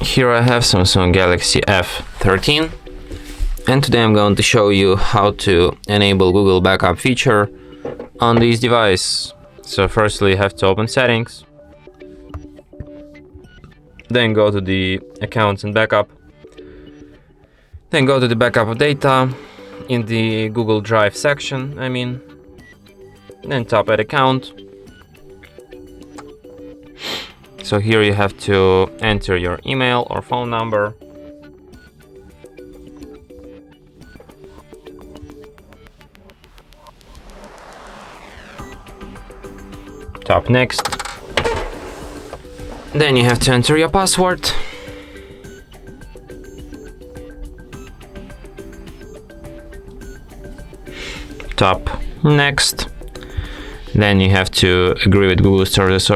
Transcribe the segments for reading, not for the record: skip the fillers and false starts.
Here I have Samsung Galaxy F13, and today I'm going to show you how to enable Google Backup feature on this device. So firstly you have to open Settings, then go to the Accounts and Backup, then go to the Backup of Data in the Google Drive section, then tap Add Account. So here you have to enter your email or phone number. Tap Next. Then you have to enter your password. Tap Next. Then you have to agree with Google Service.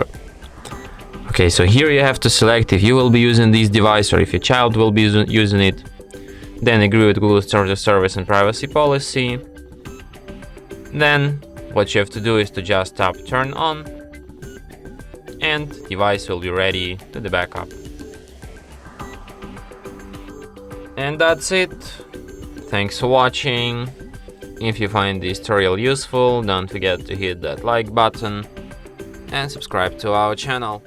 Okay, so here you have to select if you will be using this device or if your child will be using it. Then agree with Google Service and privacy policy. Then what you have to do is to just tap Turn On, and device will be ready to the backup. And that's it. Thanks for watching. If you find this tutorial useful, don't forget to hit that like button and subscribe to our channel.